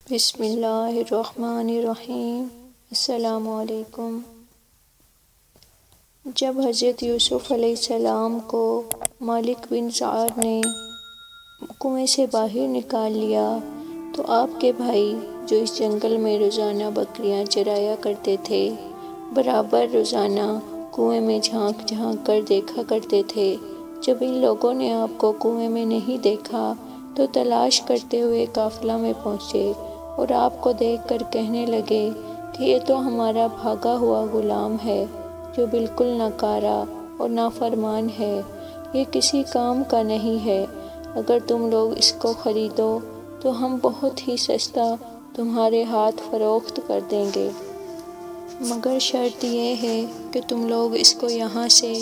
بسم اللہ الرحمن الرحیم۔ السلام علیکم۔ جب حضرت یوسف علیہ السلام کو مالک بن زیاد نے کنویں سے باہر نکال لیا تو آپ کے بھائی جو اس جنگل میں روزانہ بکریاں چرایا کرتے تھے برابر روزانہ کنویں میں جھانک جھانک کر دیکھا کرتے تھے۔ جب ان لوگوں نے آپ کو کنویں میں نہیں دیکھا تو تلاش کرتے ہوئے قافلہ میں پہنچے اور آپ کو دیکھ کر کہنے لگے کہ یہ تو ہمارا بھاگا ہوا غلام ہے جو بالکل ناکارہ اور نافرمان ہے، یہ کسی کام کا نہیں ہے۔ اگر تم لوگ اس کو خریدو تو ہم بہت ہی سستا تمہارے ہاتھ فروخت کر دیں گے، مگر شرط یہ ہے کہ تم لوگ اس کو یہاں سے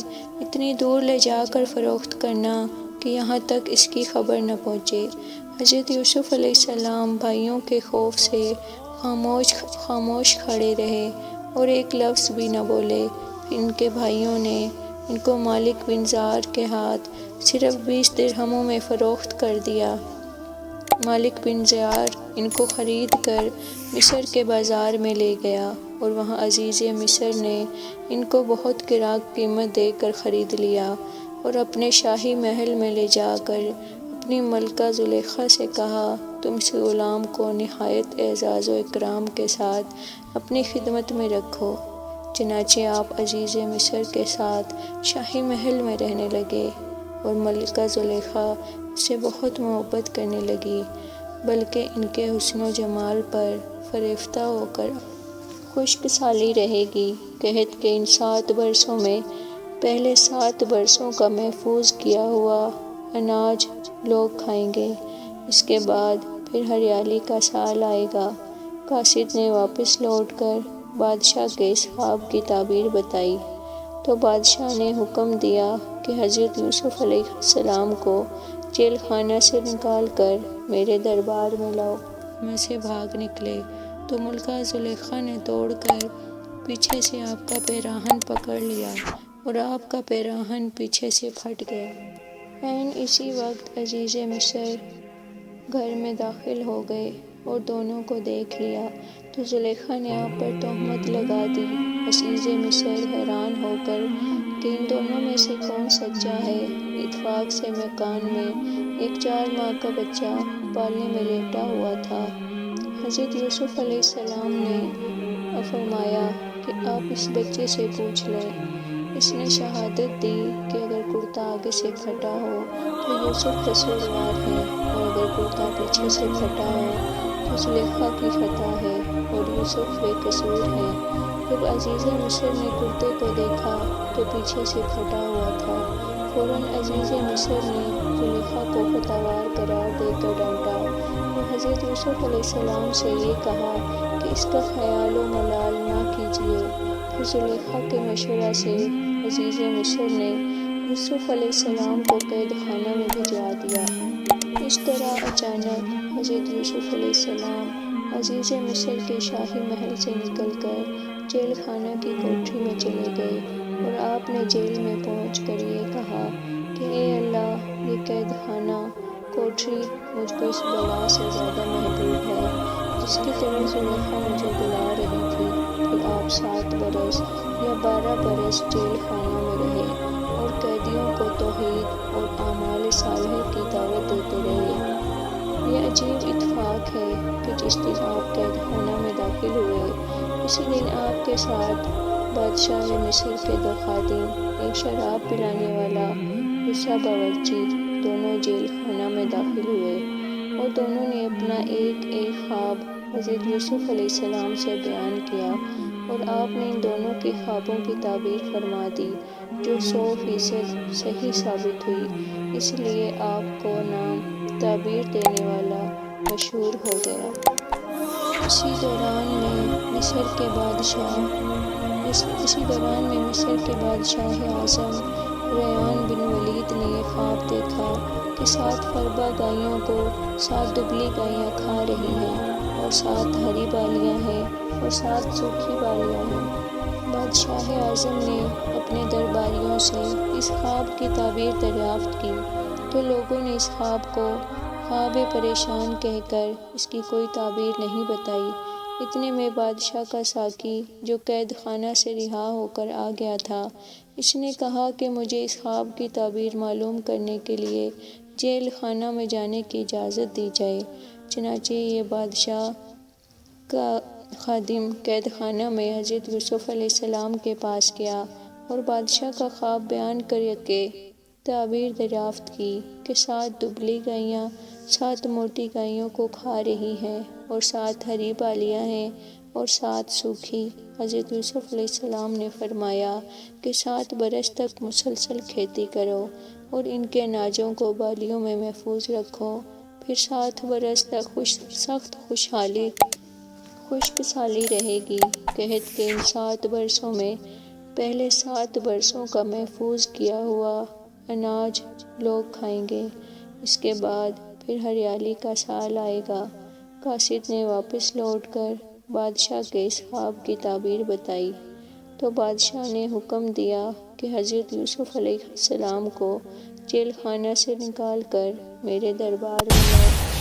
اتنی دور لے جا کر فروخت کرنا کہ یہاں تک اس کی خبر نہ پہنچے۔ حضرت یوسف علیہ السلام بھائیوں کے خوف سے خاموش کھڑے رہے اور ایک لفظ بھی نہ بولے۔ پھر ان کے بھائیوں نے ان کو مالک بن زیاد کے ہاتھ صرف 20 درہموں میں فروخت کر دیا۔ مالک بن زیاد ان کو خرید کر مصر کے بازار میں لے گیا اور وہاں عزیز مصر نے ان کو بہت گراں قیمت دے کر خرید لیا اور اپنے شاہی محل میں لے جا کر اپنی ملکہ زلیخا سے کہا، تم اس غلام کو نہایت اعزاز و اکرام کے ساتھ اپنی خدمت میں رکھو۔ چنانچہ آپ عزیز مصر کے ساتھ شاہی محل میں رہنے لگے اور ملکہ زلیخا سے بہت محبت کرنے لگی، بلکہ ان کے حسن و جمال پر فریفتہ ہو کر خشک سالی رہے گی۔ قحط کے ان 7 برسوں میں پہلے 7 برسوں کا محفوظ کیا ہوا اناج لوگ کھائیں گے، اس کے بعد پھر ہریالی کا سال آئے گا۔ قاصد نے واپس لوٹ کر بادشاہ کے اس خواب کی تعبیر بتائی تو بادشاہ نے حکم دیا کہ حضرت یوسف علیہ السلام کو جیل خانہ سے نکال کر میرے دربار میں لاؤ۔ میں سے بھاگ نکلے تو ملکہ زلیخا نے دوڑ کر پیچھے سے آپ کا پیراہن پکڑ لیا اور آپ کا پیراہن پیچھے سے پھٹ گیا۔ عین اسی وقت عزیز مصر گھر میں داخل ہو گئے اور دونوں کو دیکھ لیا تو زلیخا نے آپ پر تہمت لگا دی۔ عزیز مصر حیران ہو کر کہ ان دونوں میں سے کون سچا ہے، اتفاق سے مکان میں ایک 4 ماہ کا بچہ پالنے میں لیٹا ہوا تھا۔ حضرت یوسف علیہ السلام نے فرمایا کہ آپ اس بچے سے پوچھ لیں۔ اس نے شہادت دی کہ اگر کرتا آگے سے پھٹا ہو تو یوسف قصوروار ہے اور اگر کرتا پیچھے سے پھٹا ہو تو زلیخا کی خطا ہے اور یوسف بے قصور ہے۔ جب عزیز مصر نے کرتے کو دیکھا تو پیچھے سے پھٹا ہوا تھا، فوراً عزیز مصر نے زلیخا کو خطاوار قرار دے کر ڈانٹا اور حضرت یوسف علیہ السلام سے یہ کہا کہ اس کا خیال و ملال نہ کیجیے۔ پھر زلیخا کے مشورہ سے عزیز مصر نے یوسف علیہ السلام کو قید خانہ میں بھجوا دیا۔ اس طرح اچانک حضرت یوسف علیہ السلام عزیز مصر کے شاہی محل سے نکل کر جیل خانہ کی کوٹری میں چلے گئے اور آپ نے جیل میں پہنچ کر یہ کہا کہ اے اللہ، یہ قید خانہ کوٹری مجھ کو اس بلا سے زیادہ محبوب ہے جس کی طرف زلیخا مجھے بلا رہی تھی۔ پھر آپ 7 برس یا 12 برس جیل خانہ میں رہے اور قیدیوں کو توحید اور اعمال صالحہ کی دعوت دیتے رہے۔ یہ عجیب اتفاق ہے کہ جس دن آپ قید خانہ میں داخل ہوئے اسی دن آپ کے ساتھ بادشاہ مصر کے 2 خادم، ایک شراب پلانے والا دوسرا باورچی، دونوں جیل خانہ میں داخل ہوئے اور دونوں نے اپنا ایک ایک خواب حضرت یوسف علیہ السلام سے بیان کیا اور آپ نے ان دونوں کے خوابوں کی تعبیر فرما دی جو 100% صحیح ثابت ہوئی، اس لیے آپ کو نام تعبیر دینے والا مشہور ہو گیا۔ اسی دوران میں مصر کے بادشاہ اعظم ریان بن ولید نے یہ خواب دیکھا کہ 7 فربہ گائیوں کو 7 دبلی گائیاں کھا رہی ہیں اور 7 ہری بالیاں ہیں اور 7 سوکھی بالیاں ہیں۔ بادشاہ اعظم نے اپنے درباریوں سے اس خواب کی تعبیر دریافت کی تو لوگوں نے اس خواب کو خواب پریشان کہہ کر اس کی کوئی تعبیر نہیں بتائی۔ اتنے میں بادشاہ کا ساقی جو قید خانہ سے رہا ہو کر آ گیا تھا، اس نے کہا کہ مجھے اس خواب کی تعبیر معلوم کرنے کے لیے جیل خانہ میں جانے کی اجازت دی جائے۔ چنانچہ یہ بادشاہ کا خادم قید خانہ میں حضرت یوسف علیہ السلام کے پاس گیا اور بادشاہ کا خواب بیان کر کے تعبیر دریافت کی کہ 7 دبلی گائیاں 7 موٹی گائیوں کو کھا رہی ہیں اور 7 ہری بالیاں ہیں اور 7 سوکھی۔ حضرت یوسف علیہ السلام نے فرمایا کہ 7 برس تک مسلسل کھیتی کرو اور ان کے اناجوں کو بالیوں میں محفوظ رکھو، پھر 7 برس تک سخت خشک سالی رہے گی۔ قحط کے ان 7 برسوں میں پہلے 7 برسوں کا محفوظ کیا ہوا اناج لوگ کھائیں گے، اس کے بعد پھر ہریالی کا سال آئے گا۔ قاصد نے واپس لوٹ کر بادشاہ کے اس خواب کی تعبیر بتائی تو بادشاہ نے حکم دیا کہ حضرت یوسف علیہ السلام کو جیل خانہ سے نکال کر میرے دربار میں لاؤ۔